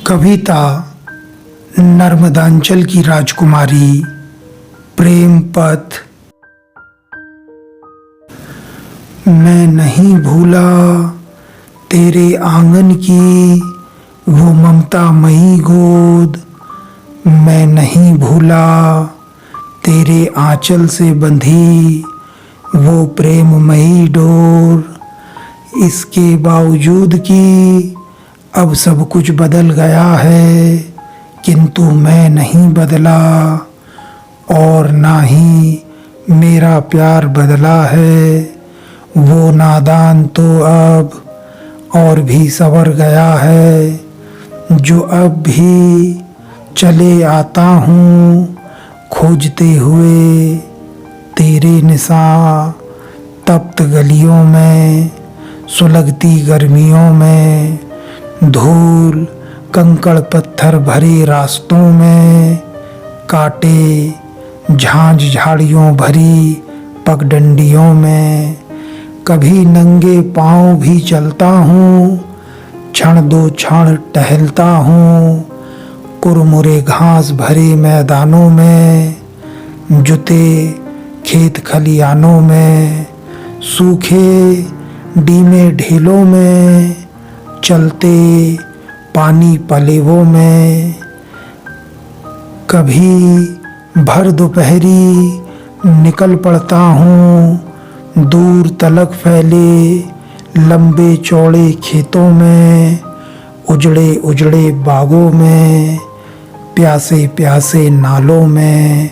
कविता नर्मदांचल की राजकुमारी प्रेम पथ। मैं नहीं भूला तेरे आंगन की वो ममतामयी गोद, मैं नहीं भूला तेरे आंचल से बंधी वो प्रेममयी डोर। इसके बावजूद कि अब सब कुछ बदल गया है, किंतु मैं नहीं बदला और ना ही मेरा प्यार बदला है। वो नादान तो अब और भी संवर गया है, जो अब भी चले आता हूँ खोजते हुए तेरे निशान। तप्त गलियों में, सुलगती गर्मियों में, धूल कंकड़ पत्थर भरे रास्तों में, कांटे झांझ झाड़ियों भरी पगडंडियों में, कभी नंगे पांव भी चलता हूँ, क्षण दो क्षण टहलता हूँ कुरमुरे घास भरे मैदानों में, जुते खेत खलियानों में, सूखे डीमे ढेलों में, चलते पानी पलेवों में। कभी भर दोपहरी निकल पड़ता हूँ दूर तलक फैले लंबे चौड़े खेतों में, उजड़े उजड़े बागों में, प्यासे प्यासे नालों में,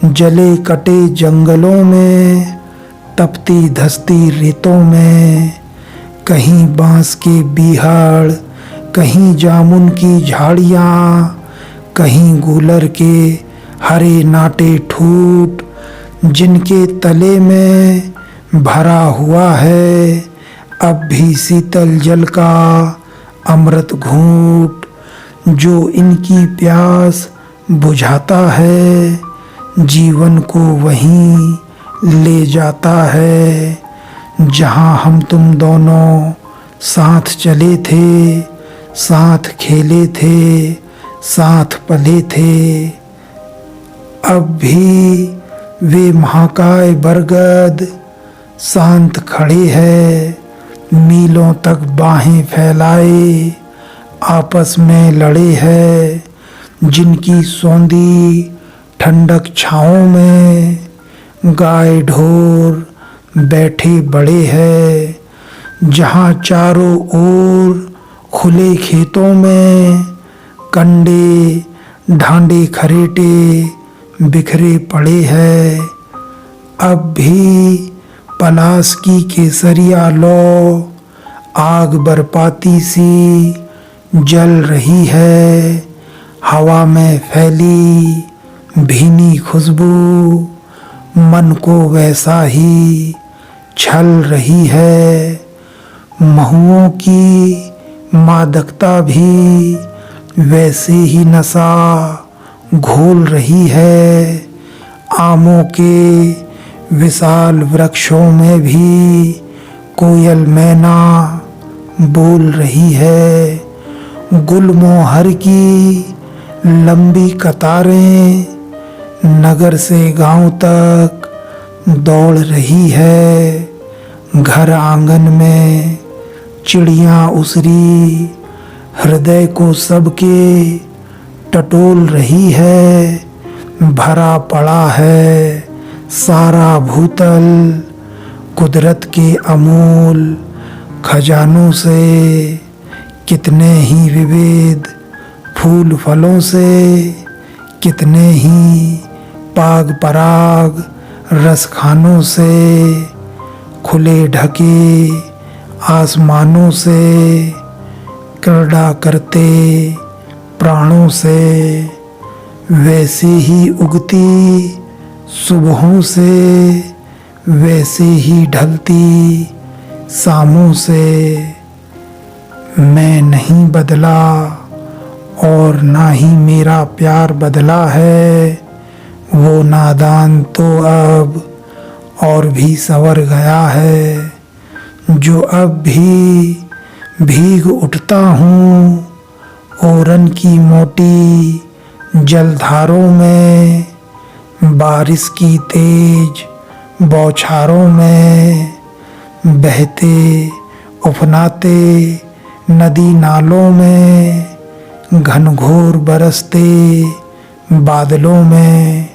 जले कटे जंगलों में, तपती धसती रेतों में। कहीं बांस के बीहड़, कहीं जामुन की झाड़ियाँ, कहीं गूलर के हरे नाटे ठूट, जिनके तले में भरा हुआ है अब भी शीतल जल का अमृत घूंट, जो इनकी प्यास बुझाता है, जीवन को वहीं ले जाता है जहाँ हम तुम दोनों साथ चले थे, साथ खेले थे, साथ पले थे। अब भी वे महाकाय बरगद शांत खड़े हैं, मीलों तक बाहें फैलाए आपस में लड़े हैं, जिनकी सौंधी ठंडक छाँव में गाय ढोर बैठे बड़े हैं, जहाँ चारों ओर खुले खेतों में कंडे ढांडे खरेटे बिखरे पड़े हैं। अब भी पलास की केसरिया लौ आग बरपाती सी जल रही है, हवा में फैली भीनी खुशबू मन को वैसा ही छल रही है। महुओं की मादकता भी वैसे ही नशा घोल रही है, आमों के विशाल वृक्षों में भी कोयल मैना बोल रही है। गुलमोहर की लंबी कतारें नगर से गांव तक दौड़ रही है, घर आंगन में चिड़ियाँ उसरी हृदय को सबके टटोल रही है। भरा पड़ा है सारा भूतल कुदरत के अमूल खजानों से, कितने ही विविध फूल फलों से, कितने ही पाग पराग रस खानों से, खुले ढके आसमानों से, क्रीड़ा करते प्राणों से, वैसे ही उगती सुबहों से, वैसे ही ढलती शामों से। मैं नहीं बदला और ना ही मेरा प्यार बदला है। वो नादान तो अब और भी संवर गया है, जो अब भी भीग उठता हूँ जोरन की मोटी जलधारों में, बारिश की तेज बौछारों में, बहते उफनाते नदी नालों में, घनघोर बरसते बादलों में,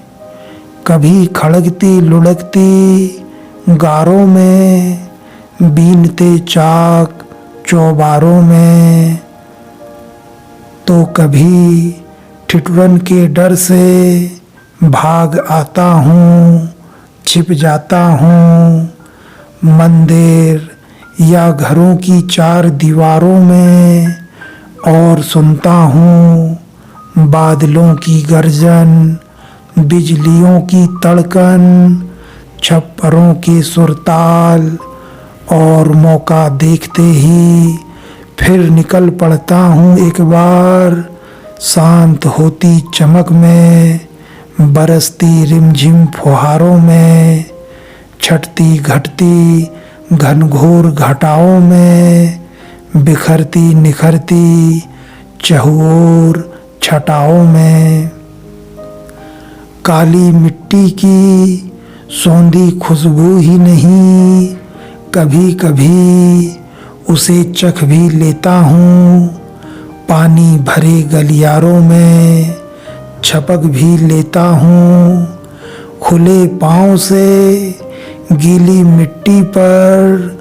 कभी खड़कती लुढ़कती गारों में, बीनते चाक चौबारों में, तो कभी ठिठुरन के डर से भाग आता हूँ, छिप जाता हूँ मंदिर या घरों की चार दीवारों में, और सुनता हूँ बादलों की गर्जन, बिजलियों की तड़कन, छप्परों के सुरताल, और मौका देखते ही फिर निकल पड़ता हूँ एक बार शांत होती चमक में, बरसती रिमझिम फुहारों में, छटती घटती घनघोर घटाओं में, बिखरती निखरती चहुओर छटाओं में। काली मिट्टी की सौंधी खुशबू ही नहीं, कभी कभी उसे चख भी लेता हूँ, पानी भरे गलियारों में छपक भी लेता हूँ, खुले पाँव से गीली मिट्टी पर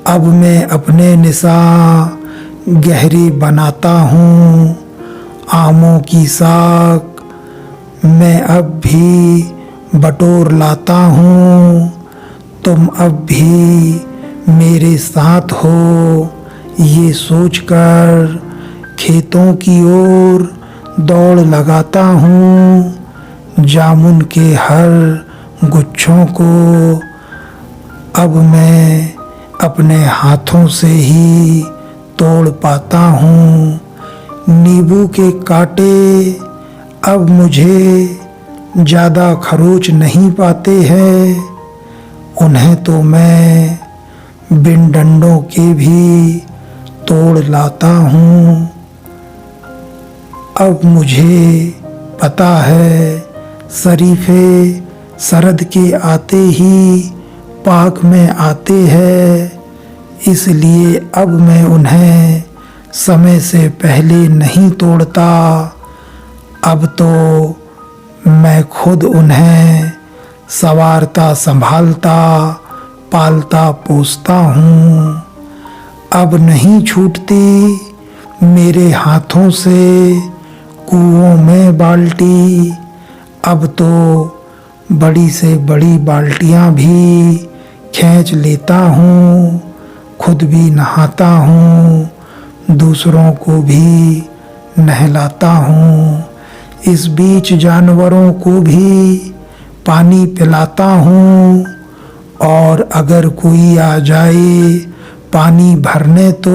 अब मैं अपने निशान गहरी बनाता हूँ, आमों की साख मैं अब भी बटोर लाता हूँ, तुम अब भी मेरे साथ हो ये सोचकर खेतों की ओर दौड़ लगाता हूँ, जामुन के हर गुच्छों को अब मैं अपने हाथों से ही तोड़ पाता हूँ, नींबू के कांटे अब मुझे ज़्यादा खरोच नहीं पाते हैं, उन्हें तो मैं बिन डंडों के भी तोड़ लाता हूँ। अब मुझे पता है शरीफे सरद के आते ही पाक में आते हैं, इसलिए अब मैं उन्हें समय से पहले नहीं तोड़ता, अब तो मैं खुद उन्हें संवारता संभालता पालता पोसता हूँ। अब नहीं छूटती मेरे हाथों से कुओं में बाल्टी, अब तो बड़ी से बड़ी बाल्टियाँ भी खींच लेता हूँ, खुद भी नहाता हूँ, दूसरों को भी नहलाता हूँ, इस बीच जानवरों को भी पानी पिलाता हूँ, और अगर कोई आ जाए पानी भरने तो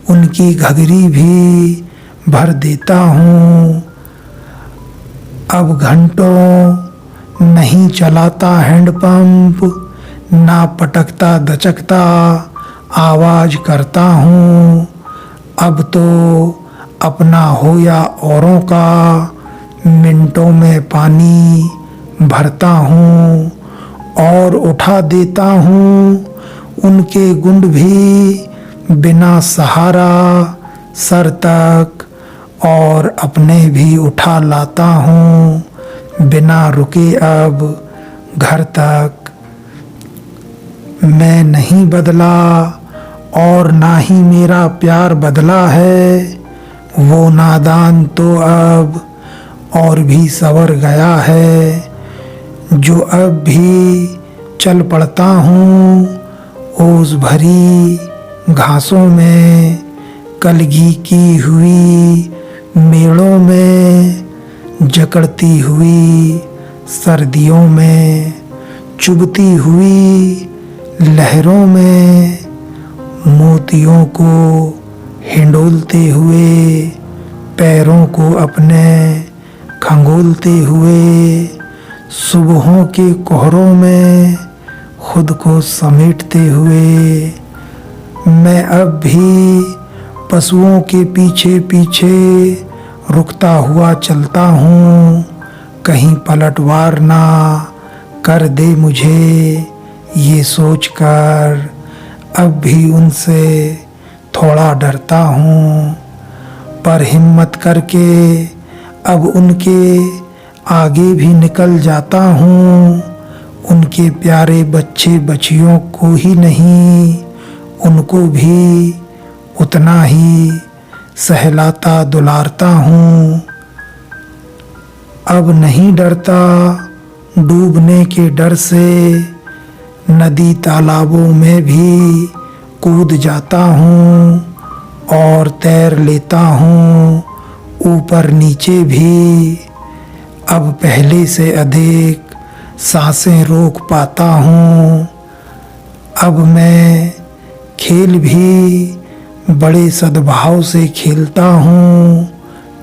उनकी घघरी भी भर देता हूँ। अब घंटों नहीं चलाता हैंडपंप, ना पटकता दचकता आवाज करता हूँ, अब तो अपना हो या औरों का मिनटों में पानी भरता हूँ, और उठा देता हूँ उनके गुंड भी बिना सहारा सर तक, और अपने भी उठा लाता हूँ बिना रुके अब घर तक। मैं नहीं बदला और ना ही मेरा प्यार बदला है, वो नादान तो अब और भी संवर गया है, जो अब भी चल पड़ता हूँ ओस भरी घासों में, कलगी की हुई मेड़ों में, जकड़ती हुई सर्दियों में, चुभती हुई लहरों में, मोतियों को हिंडोलते हुए, पैरों को अपने खंगोलते हुए, सुबहों के कोहरों में खुद को समेटते हुए, मैं अब भी पशुओं के पीछे पीछे रुकता हुआ चलता हूँ, कहीं पलटवार ना कर दे मुझे, ये सोचकर अब भी उनसे थोड़ा डरता हूँ। पर हिम्मत करके अब उनके आगे भी निकल जाता हूँ। उनके प्यारे बच्चे बच्चियों को ही नहीं, उनको भी उतना ही सहलाता दुलारता हूँ। अब नहीं डरता डूबने के डर से, नदी तालाबों में भी कूद जाता हूँ और तैर लेता हूँ ऊपर नीचे भी। अब पहले से अधिक सांसें रोक पाता हूँ। अब मैं खेल भी बड़े सद्भाव से खेलता हूँ,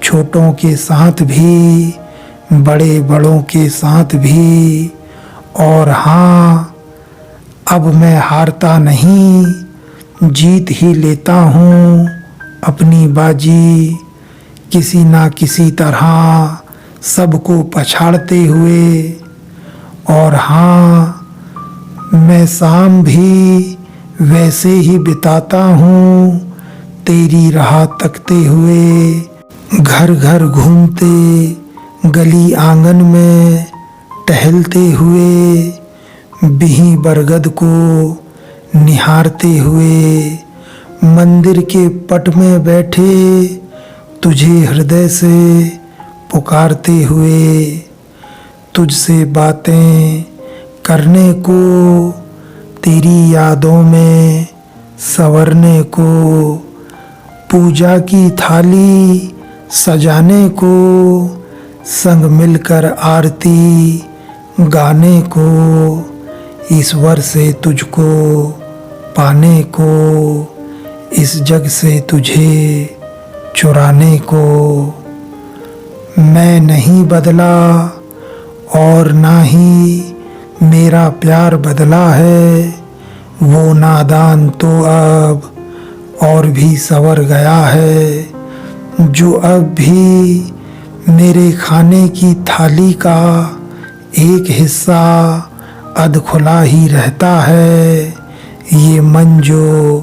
छोटों के साथ भी बड़े बड़ों के साथ भी। और हाँ, अब मैं हारता नहीं, जीत ही लेता हूँ अपनी बाजी, किसी ना किसी तरह सबको पछाड़ते हुए। और हाँ, मैं शाम भी वैसे ही बिताता हूँ, तेरी राह तकते हुए, घर घर घूमते, गली आंगन में टहलते हुए, बिही बरगद को निहारते हुए, मंदिर के पट में बैठे तुझे हृदय से पुकारते हुए, तुझसे बातें करने को, तेरी यादों में संवरने को, पूजा की थाली सजाने को, संग मिलकर आरती गाने को, ईश्वर से तुझको पाने को, इस जग से तुझे चुराने को। मैं नहीं बदला और ना ही मेरा प्यार बदला है, वो नादान तो अब और भी संवर गया है, जो अब भी मेरे खाने की थाली का एक हिस्सा अधखुला ही रहता है। ये मन जो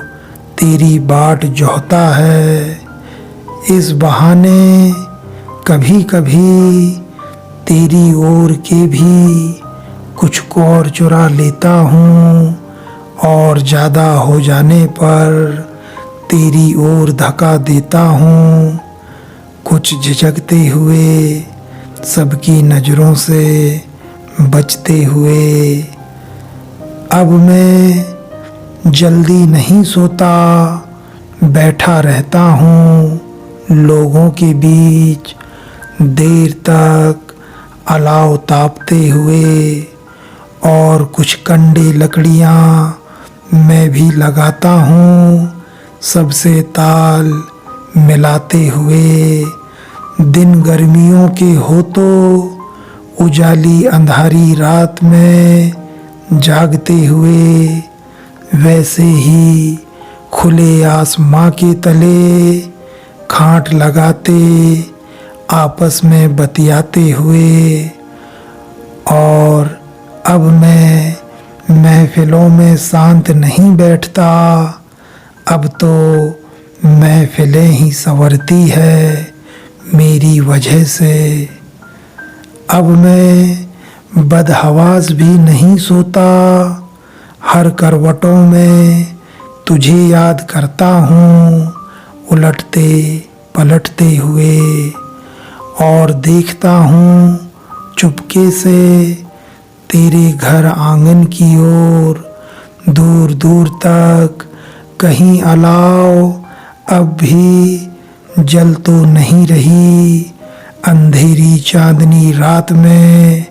तेरी बाट जोहता है, इस बहाने कभी कभी तेरी ओर के भी कुछ को और चुरा लेता हूँ, और ज़्यादा हो जाने पर तेरी ओर धक्का देता हूँ, कुछ झिझकते हुए, सबकी नज़रों से बचते हुए। अब मैं जल्दी नहीं सोता, बैठा रहता हूँ लोगों के बीच, देर तक अलाव तापते हुए, और कुछ कंडे लकड़ियाँ मैं भी लगाता हूँ, सबसे ताल मिलाते हुए। दिन गर्मियों के हो तो उजाली अंधारी रात में जागते हुए, वैसे ही खुले आसमां के तले खाट लगाते आपस में बतियाते हुए। और अब मैं महफिलों में शांत नहीं बैठता, अब तो महफिलें ही संवरती है मेरी वजह से। अब मैं बदहवास भी नहीं सोता, हर करवटों में तुझे याद करता हूँ, उलटते पलटते हुए, और देखता हूँ चुपके से तेरे घर आंगन की ओर। दूर दूर तक कहीं अलाव अब भी जल तो नहीं रही, अंधेरी चांदनी रात में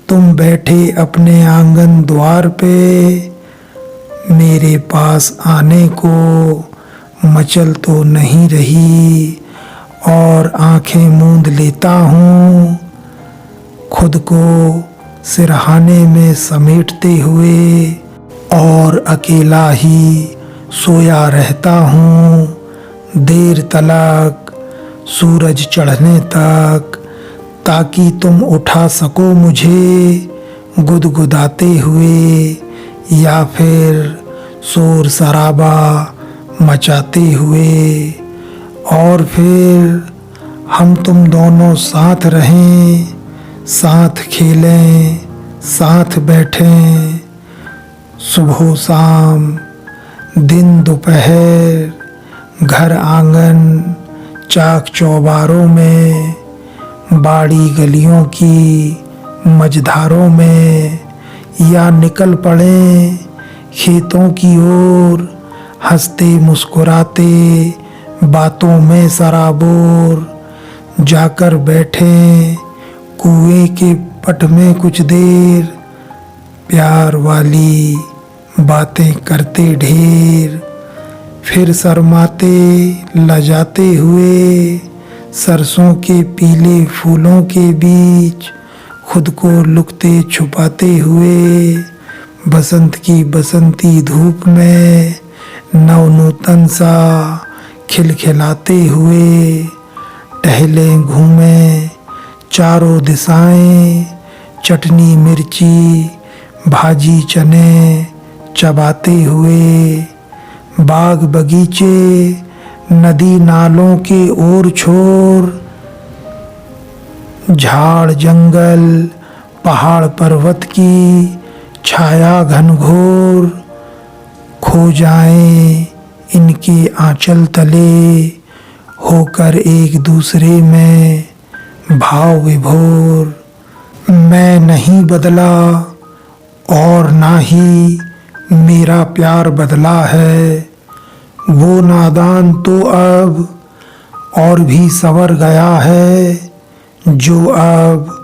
तुम बैठे अपने आंगन द्वार पे, मेरे पास आने को मचल तो नहीं रही। और आंखें मूंद लेता हूँ, खुद को सिरहाने में समेटते हुए, और अकेला ही सोया रहता हूँ, देर तलक, सूरज चढ़ने तक, ताकि तुम उठा सको मुझे गुदगुदाते हुए या फिर शोर शराबा मचाते हुए। और फिर हम तुम दोनों साथ रहें, साथ खेलें, साथ बैठें, सुबह शाम, दिन दोपहर, घर आंगन, चाक चौबारों में, बाड़ी गलियों की मझधारों में, या निकल पड़ें खेतों की ओर, हंसते मुस्कुराते बातों में सराबोर, जाकर बैठें कुएं के पट में कुछ देर, प्यार वाली बातें करते ढेर, फिर शर्माते लजाते हुए सरसों के पीले फूलों के बीच खुद को लुकते छुपाते हुए, बसंत की बसंती धूप में नवनूतन सा खिलखिलाते हुए, टहलें घूमें चारों दिशाएं, चटनी मिर्ची भाजी चने चबाते हुए, बाग बगीचे नदी नालों के ओर छोर, झाड़ जंगल पहाड़ पर्वत की छाया घनघोर, खो जाएं इनके आंचल तले, होकर एक दूसरे में भाव विभोर। मैं नहीं बदला और ना ही मेरा प्यार बदला है, वो नादान तो अब और भी संवर गया है, जो अब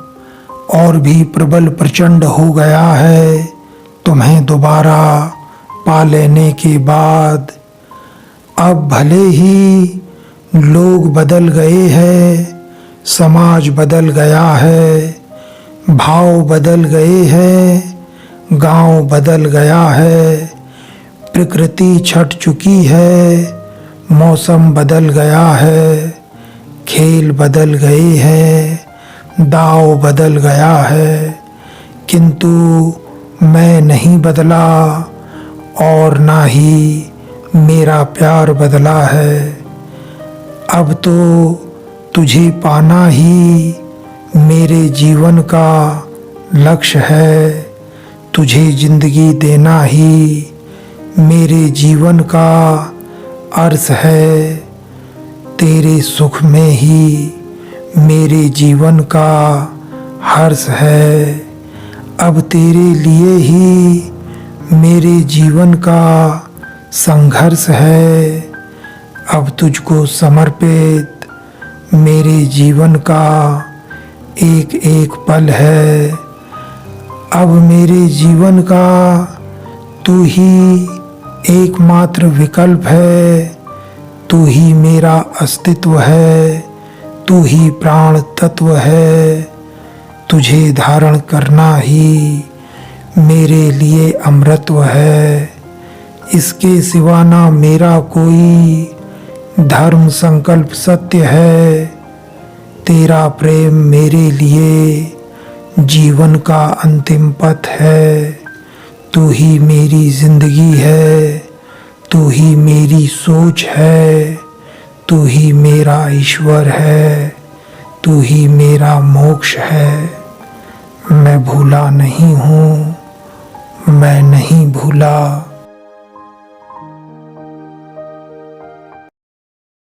और भी प्रबल प्रचंड हो गया है। तुम्हें दोबारा पा लेने के बाद अब भले ही लोग बदल गए हैं, समाज बदल गया है, भाव बदल गए हैं, गांव बदल गया है, प्रकृति छट चुकी है, मौसम बदल गया है, खेल बदल गए हैं, दाव बदल गया है, किंतु मैं नहीं बदला और ना ही मेरा प्यार बदला है। अब तो तुझे पाना ही मेरे जीवन का लक्ष्य है, तुझे जिंदगी देना ही मेरे जीवन का अर्थ है, तेरे सुख में ही मेरे जीवन का हर्ष है। अब तेरे लिए ही मेरे जीवन का संघर्ष है, अब तुझको समर्पित मेरे जीवन का एक एक पल है। अब मेरे जीवन का तू ही एकमात्र विकल्प है, तू ही मेरा अस्तित्व है, तू ही प्राण तत्व है, तुझे धारण करना ही मेरे लिए अमृतत्व है। इसके सिवा ना मेरा कोई धर्म संकल्प सत्य है, तेरा प्रेम मेरे लिए जीवन का अंतिम पथ है। तू ही मेरी जिंदगी है, तू ही मेरी सोच है, तू ही मेरा ईश्वर है, तू ही मेरा मोक्ष है। मैं भूला नहीं हूँ, मैं नहीं भूला।